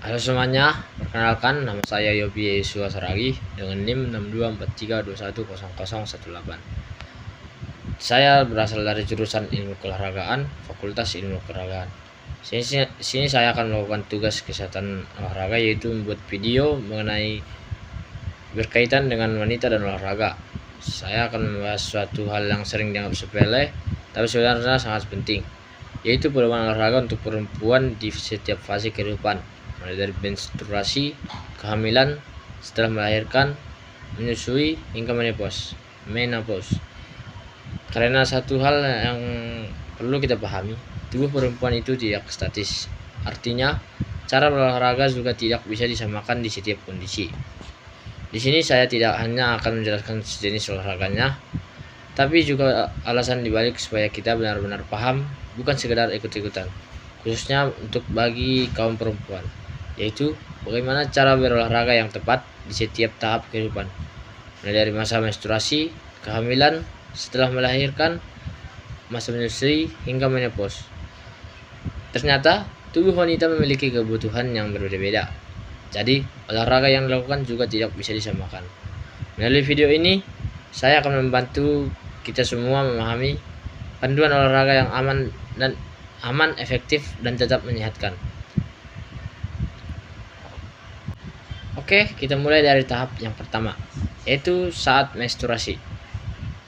Halo semuanya, perkenalkan nama saya Yobi Yesua Saragi dengan NIM 6243210018. Saya berasal dari jurusan Ilmu Keolahragaan, Fakultas Ilmu Keolahragaan. Sini saya akan melakukan tugas kesehatan olahraga, yaitu membuat video mengenai berkaitan dengan wanita dan olahraga. Saya akan membahas suatu hal yang sering dianggap sepele, tapi sebenarnya sangat penting, yaitu perubahan olahraga untuk perempuan di setiap fase kehidupan, mulai dari menstruasi, kehamilan, setelah melahirkan, menyusui, hingga menopause. Karena satu hal yang perlu kita pahami, tubuh perempuan itu tidak statis. Artinya, cara berolahraga juga tidak bisa disamakan di setiap kondisi. Di sini saya tidak hanya akan menjelaskan sejenis olahraganya, tapi juga alasan dibalik supaya kita benar-benar paham, bukan sekedar ikut-ikutan, khususnya untuk bagi kaum perempuan, yaitu bagaimana cara berolahraga yang tepat di setiap tahap kehidupan, mulai dari masa menstruasi, kehamilan, setelah melahirkan, masa menyusui, hingga menopause. Ternyata tubuh wanita memiliki kebutuhan yang berbeda-beda, jadi olahraga yang dilakukan juga tidak bisa disamakan. Melalui video ini, saya akan membantu kita semua memahami panduan olahraga yang aman, efektif, dan tetap menyehatkan. Oke, kita mulai dari tahap yang pertama, yaitu saat menstruasi.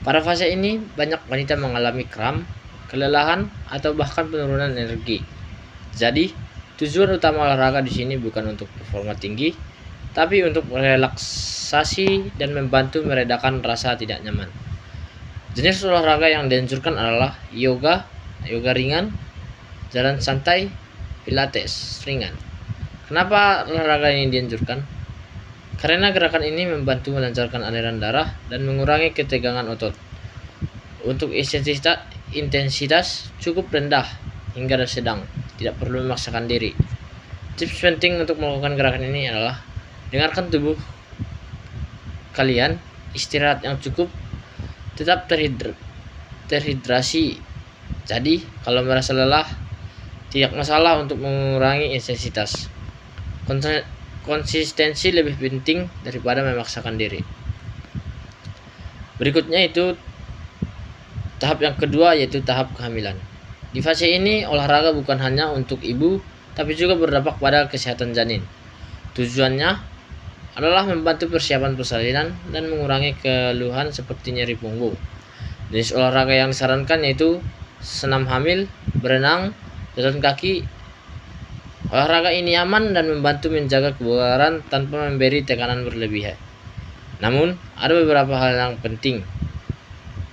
Pada fase ini, banyak wanita mengalami kram, kelelahan, atau bahkan penurunan energi. Jadi, tujuan utama olahraga di sini bukan untuk performa tinggi, tapi untuk relaksasi dan membantu meredakan rasa tidak nyaman. Jenis olahraga yang dianjurkan adalah yoga ringan, jalan santai, pilates ringan. Kenapa olahraga ini dianjurkan? Karena gerakan ini membantu melancarkan aliran darah dan mengurangi ketegangan otot. Untuk intensitas cukup rendah hingga sedang, tidak perlu memaksakan diri. Tips penting untuk melakukan gerakan ini adalah dengarkan tubuh kalian, istirahat yang cukup, tetap terhidrasi. Jadi, kalau merasa lelah, tidak masalah untuk mengurangi intensitas. Konsistensi lebih penting daripada memaksakan diri. Berikutnya itu tahap yang kedua, yaitu tahap kehamilan. Di fase ini, olahraga bukan hanya untuk ibu, tapi juga berdampak pada kesehatan janin. Tujuannya adalah membantu persiapan persalinan dan mengurangi keluhan seperti nyeri punggung. Jenis olahraga yang disarankan yaitu senam hamil, berenang, jalan kaki. Olahraga ini aman dan membantu menjaga kebugaran tanpa memberi tekanan berlebihan. Namun, ada beberapa hal yang penting.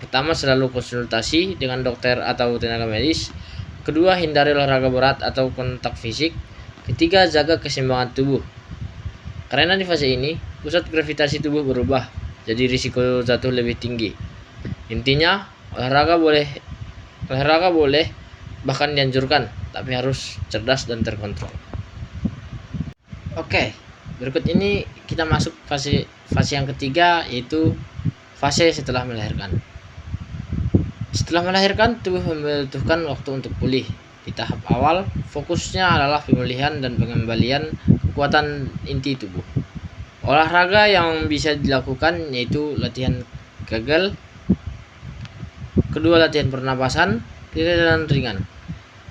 Pertama, selalu konsultasi dengan dokter atau tenaga medis. Kedua, hindari olahraga berat atau kontak fisik. Ketiga, jaga keseimbangan tubuh. Karena di fase ini, pusat gravitasi tubuh berubah, jadi risiko jatuh lebih tinggi. Intinya, olahraga boleh bahkan dianjurkan, tapi harus cerdas dan terkontrol. Oke, berikut ini kita masuk fase yang ketiga, yaitu fase setelah melahirkan. Setelah melahirkan, tubuh membutuhkan waktu untuk pulih. Di tahap awal, fokusnya adalah pemulihan dan pengembalian kekuatan inti tubuh. Olahraga yang bisa dilakukan yaitu latihan Kegel, kedua latihan pernapasan, dan ringan.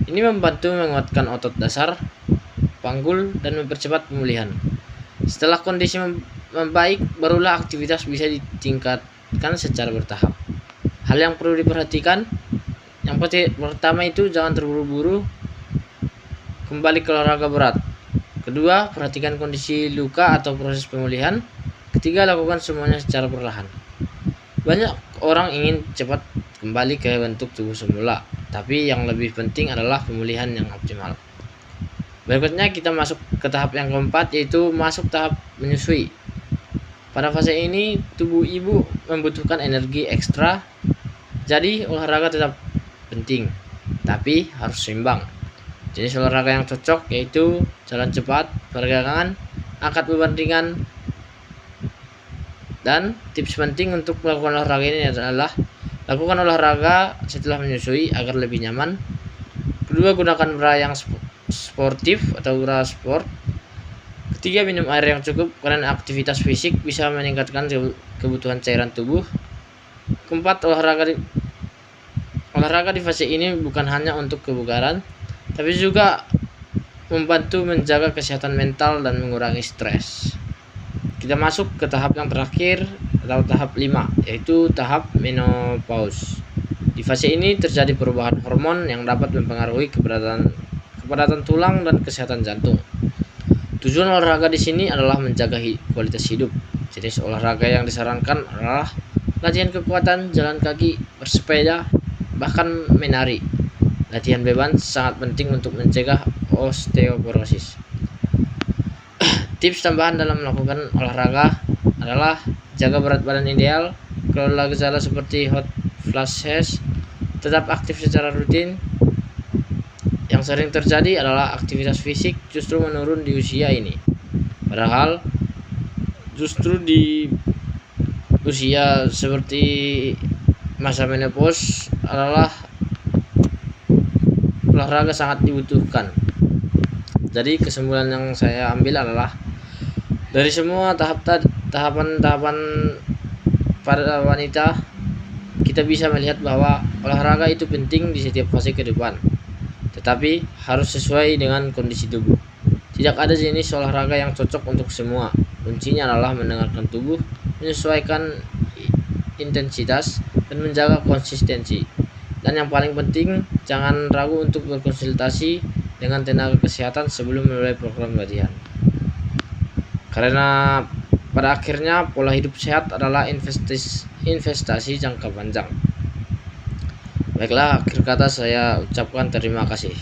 Ini membantu menguatkan otot dasar, panggul, dan mempercepat pemulihan. Setelah kondisi membaik, barulah aktivitas bisa ditingkatkan secara bertahap. Hal yang perlu diperhatikan, yang pertama itu jangan terburu-buru kembali ke olahraga berat. Kedua, perhatikan kondisi luka atau proses pemulihan. Ketiga, lakukan semuanya secara perlahan. Banyak orang ingin cepat kembali ke bentuk tubuh semula, tapi yang lebih penting adalah pemulihan yang optimal. Berikutnya kita masuk ke tahap yang keempat, yaitu masuk tahap menyusui. Pada fase ini, tubuh ibu membutuhkan energi ekstra, jadi olahraga tetap penting, tapi harus seimbang. Jenis olahraga yang cocok yaitu jalan cepat, peregangan, angkat beban ringan. Dan tips penting untuk melakukan olahraga ini adalah lakukan olahraga setelah menyusui agar lebih nyaman. Kedua, gunakan bra yang sportif atau bra sport. Ketiga, minum air yang cukup karena aktivitas fisik bisa meningkatkan kebutuhan cairan tubuh. Keempat, olahraga di fase ini bukan hanya untuk kebugaran, tapi juga membantu menjaga kesehatan mental dan mengurangi stres. Kita masuk ke tahap yang terakhir atau tahap 5, yaitu tahap menopause. Di fase ini terjadi perubahan hormon yang dapat mempengaruhi kepadatan tulang dan kesehatan jantung. Tujuan olahraga di sini adalah menjaga kualitas hidup. Jenis olahraga yang disarankan adalah latihan kekuatan, jalan kaki, bersepeda, bahkan menari. Latihan beban sangat penting untuk mencegah osteoporosis. Tips tambahan dalam melakukan olahraga adalah jaga berat badan ideal, kelola gejala seperti hot flashes, tetap aktif secara rutin. Yang sering terjadi adalah aktivitas fisik justru menurun di usia ini. Padahal justru di usia seperti masa menopause adalah olahraga sangat dibutuhkan. Jadi kesimpulan yang saya ambil adalah dari semua tahapan-tahapan pada wanita, kita bisa melihat bahwa olahraga itu penting di setiap fase kehidupan, tetapi harus sesuai dengan kondisi tubuh. Tidak ada jenis olahraga yang cocok untuk semua. Kuncinya adalah mendengarkan tubuh, menyesuaikan intensitas, dan menjaga konsistensi. Dan yang paling penting, jangan ragu untuk berkonsultasi dengan tenaga kesehatan sebelum memulai program latihan. Karena pada akhirnya pola hidup sehat adalah investasi jangka panjang. Baiklah, akhir kata saya ucapkan terima kasih.